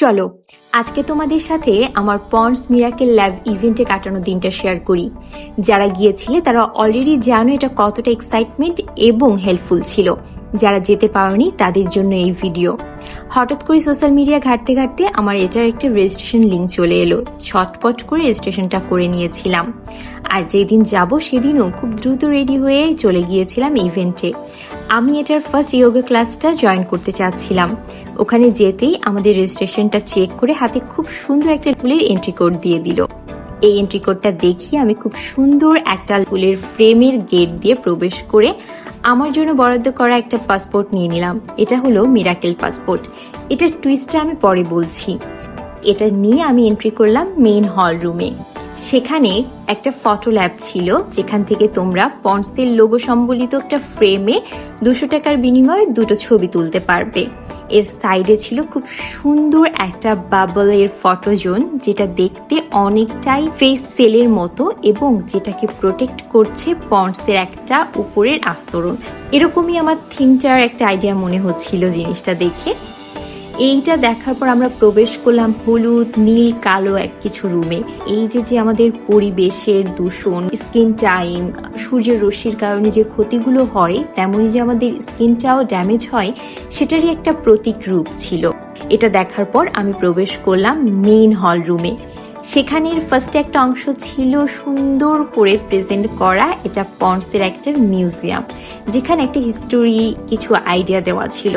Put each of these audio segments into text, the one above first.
চলো আজকে তোমাদের সাথে আমার পন্ডস মিরাকেল ল্যাব ইভেন্টে কাটানো দিনটা শেয়ার করি। যারা গিয়েছিলে তারা অলরেডি জানো এটা কতটা এক্সাইটমেন্ট এবং হেল্পফুল ছিল। যারা যেতে পারেনি তাদের জন্য এই ভিডিও। হঠাৎ করে সোশ্যাল মিডিয়া ঘাঁটতে ঘাঁটতে আমার এটার একটা রেজিস্ট্রেশন লিঙ্ক চলে এলো। ছটপট করে রেজিস্ট্রেশনটা করে নিয়েছিলাম। আর যেদিন যাব সেদিনও খুব দ্রুত রেডি হয়ে চলে গিয়েছিলাম ইভেন্টে। আমি এটার ফার্স্ট যোগা ক্লাসটা জয়েন করতে চাচ্ছিলাম। ওখানে যেতেই আমাদের রেজিস্ট্রেশনটা চেক করে হাতে খুব সুন্দর একটা ফুলের এন্ট্রি কোড দিয়ে দিল। এই এন্ট্রি কোডটা দেখিয়ে আমি খুব সুন্দর একটা ফুলের ফ্রেমের গেট দিয়ে প্রবেশ করে আমার জন্য বরাদ্দ করা একটা পাসপোর্ট নিয়ে নিলাম। এটা হলো মিরাকেল পাসপোর্ট। এটার টুইস্টটা আমি পরে বলছি। এটা নিয়ে আমি এন্ট্রি করলাম মেইন হল রুমে। সেখানে একটা ফটো ল্যাব ছিল, যেখান থেকে তোমরা পন্ডসের লোগো সম্বলিত একটা ফ্রেমে 200 টাকার বিনিময়ে দুটো ছবি তুলতে পারবে। এর সাইডে ছিল খুব সুন্দর একটা বাবলের ফটো জোন, যেটা দেখতে অনেকটাই ফেস সেলের মতো এবং যেটাকে প্রোটেক্ট করছে পন্ডসের একটা উপরের আস্তরণ। এরকমই আমার থিমটার একটা আইডিয়া মনে হচ্ছিল জিনিসটা দেখে। এইটা দেখার পর আমরা প্রবেশ করলাম হলুদ, নীল, কালো এক কিছু রুমে। এই যে আমাদের পরিবেশের দূষণ, স্কিন টাইম, সূর্যের রশ্মির কারণে যে ক্ষতিগুলো হয়, তেমনি যে আমাদের স্কিনটাও ড্যামেজ হয়, সেটারই একটা প্রতীক রূপ ছিল। এটা দেখার পর আমি প্রবেশ করলাম মেইন হল রুমে। সেখানের ফার্স্টে একটা অংশ ছিল সুন্দর করে প্রেজেন্ট করা। এটা পন্ডসের একটা মিউজিয়াম, যেখানে একটা হিস্টোরি, কিছু আইডিয়া দেওয়া ছিল।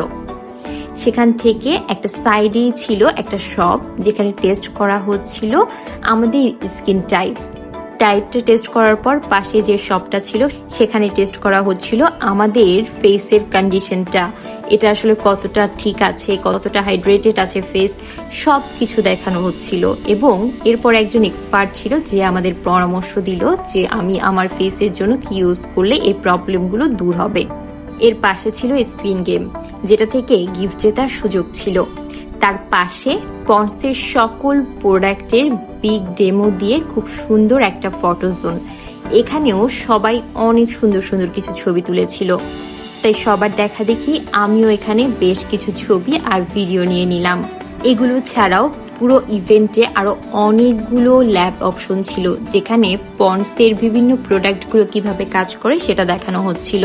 সেখান থেকে একটা সাইডেই ছিল একটা শপ, যেখানে টেস্ট করা হচ্ছিল আমাদের স্কিন টাইপটা টেস্ট করার পর পাশে যে শপটা ছিল সেখানে টেস্ট করা হচ্ছিল আমাদের ফেসের কন্ডিশনটা, এটা আসলে কতটা ঠিক আছে, কতটা হাইড্রেটেড আছে ফেস, সব কিছু দেখানো হচ্ছিল। এবং এরপর একজন এক্সপার্ট ছিল যে আমাদের পরামর্শ দিল যে আমি আমার ফেসের জন্য কি ইউজ করলে এই প্রবলেমগুলো দূর হবে। এর পাশে ছিল স্পিন গেম, যেটা থেকে গিফট জেতার সুযোগ ছিল। তার পাশে পন্ডসের সকল প্রোডাক্টের বিগ ডেমো দিয়ে খুব সুন্দর একটা ফটো জোন। এখানেও সবাই অনেক সুন্দর সুন্দর কিছু ছবি তুলেছিল, তাই সবার দেখা দেখি আমিও এখানে বেশ কিছু ছবি আর ভিডিও নিয়ে নিলাম। এগুলো ছাড়াও পুরো ইভেন্টে আরো অনেকগুলো ল্যাব অপশন ছিল, যেখানে পন্ডসের বিভিন্ন প্রোডাক্টগুলো কিভাবে কাজ করে সেটা দেখানো হচ্ছিল।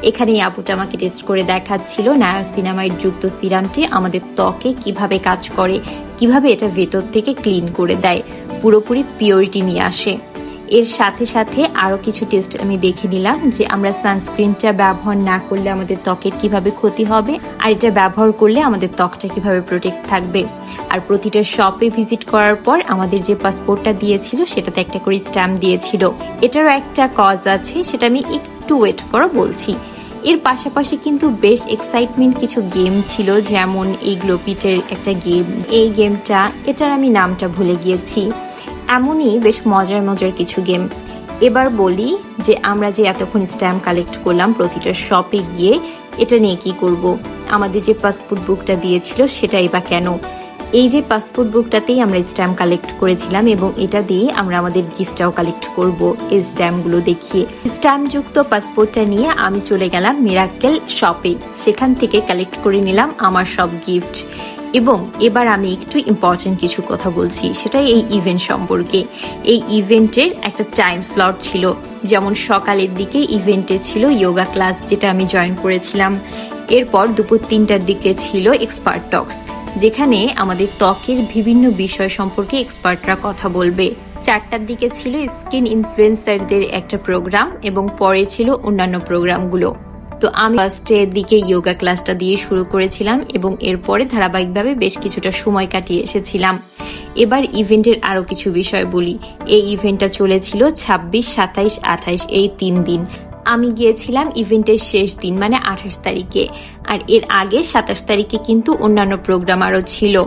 এখানে আপুটা আমাকে টেস্ট করে দেখাচ্ছিল নায়াসিনামাইড যুক্ত সিরামটি আমাদের ত্বকে কিভাবে কাজ করে, কিভাবে এটা ভেতর থেকে ক্লিন করে দেয়, পুরোপুরি পিওরিটি নিয়ে আসে। এর সাথে সাথে আরো কিছু টেস্ট আমি দেখে নিলাম যে আমরা সানস্ক্রিনটা ব্যবহার না করলে আমাদের ত্বকের কিভাবে ক্ষতি হবে, আর এটা ব্যবহার করলে আমাদের ত্বকটা কিভাবে প্রোটেক্ট থাকবে। আর প্রতিটা শপে ভিজিট করার পর আমাদের যে পাসপোর্টটা দিয়েছিল সেটাতে একটা করে স্ট্যাম্প দিয়েছিল। এটারও একটা কজ আছে, সেটা আমি একটু ওয়েট করো বলছি। এর পাশাপাশি কিন্তু বেশ এক্সাইটমেন্ট কিছু গেম ছিল, যেমন এই গ্লোপিটের একটা গেম। এই গেমটা, এটার আমি নামটা ভুলে গিয়েছি। এমনই বেশ মজার মজার কিছু গেম। এবার বলি যে আমরা যে এতক্ষণ স্ট্যাম্প কালেক্ট করলাম প্রতিটা শপে গিয়ে, এটা নিয়ে কি করব। আমাদের যে পাসপোর্ট বুকটা দিয়েছিল সেটাই বা কেন। এই যে পাসপোর্ট বুকটাতেই আমরা স্ট্যাম্প কালেক্ট করেছিলাম এবং এটা দিয়ে আমরা আমাদের গিফটটাও কালেক্ট করব এই স্ট্যাম্পগুলো দেখিয়ে। স্ট্যাম্প যুক্ত পাসপোর্টটা নিয়ে আমি চলে গেলাম মিরাকেল শপে। সেখান থেকে কালেক্ট করে নিলাম আমার সব গিফট। এবং এবার আমি একটু ইম্পর্টেন্ট কিছু কথা বলছি, সেটাই এই ইভেন্ট সম্পর্কে। এই ইভেন্টের একটা টাইম স্লট ছিল, যেমন সকালের দিকে ইভেন্টে ছিল যোগা ক্লাস, যেটা আমি জয়েন করেছিলাম। এরপর দুপুর 3টার দিকে ছিল এক্সপার্ট টক্স, যেখানে আমাদের ত্বকের বিভিন্ন বিষয় সম্পর্কে এক্সপার্টরা কথা বলবে। 4টার দিকে ছিল স্কিন ইনফ্লুয়েন্সারদের একটা প্রোগ্রাম এবং পরে ছিল অন্যান্য প্রোগ্রামগুলো। তো আমি ফার্স্টের দিকে যোগা ক্লাসটা দিয়ে শুরু করেছিলাম এবং এরপরে ধারাবাহিকভাবে বেশ কিছুটা সময় কাটিয়ে এসেছিলাম। এবার ইভেন্টের আরো কিছু বিষয় বলি। এই ইভেন্টটা চলেছিল 26, 27, 28 এই 3 দিন। আমি গিয়েছিলাম ইভেন্টের শেষ দিন মানে 28 তারিখে, আর এর আগে 27 তারিখে কিন্তু অন্যান্য প্রোগ্রাম আরো ছিল।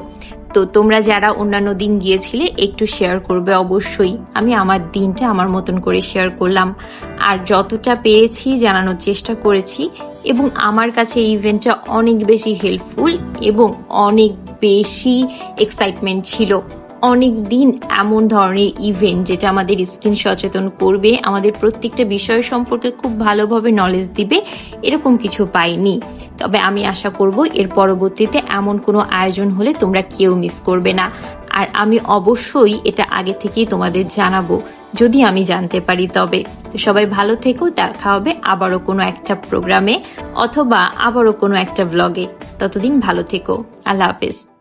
তো তোমরা যারা অন্যান্য দিন গিয়েছিলে একটু শেয়ার করবে অবশ্যই। আমি আমার দিনটা আমার মতন করে শেয়ার করলাম, আর যতটা পেরেছি জানানোর চেষ্টা করেছি। এবং আমার কাছে এই ইভেন্টটা অনেক বেশি হেল্পফুল এবং অনেক বেশি এক্সাইটমেন্ট ছিল। অনেক দিন এমন ধরনের ইভেন্ট যেটা আমাদের স্কিন সচেতন করবে, আমাদের প্রত্যেকটা বিষয় সম্পর্কে খুব ভালোভাবে নলেজ দিবে, এরকম কিছু পাইনি। তো তবে আমি আশা করব এর পরবর্তীতে এমন কোনো আয়োজন হলে তোমরা কেউ মিস করবে না। আর আমি অবশ্যই এটা আগে থেকেই তোমাদের জানাবো যদি আমি জানতে পারি। তবে তো সবাই ভালো থেকো, দেখা হবে আবারও কোনো একটা প্রোগ্রামে অথবা আবারও কোনো একটা ব্লগে। ততদিন ভালো থেকো, আল্লাহ হাফেজ।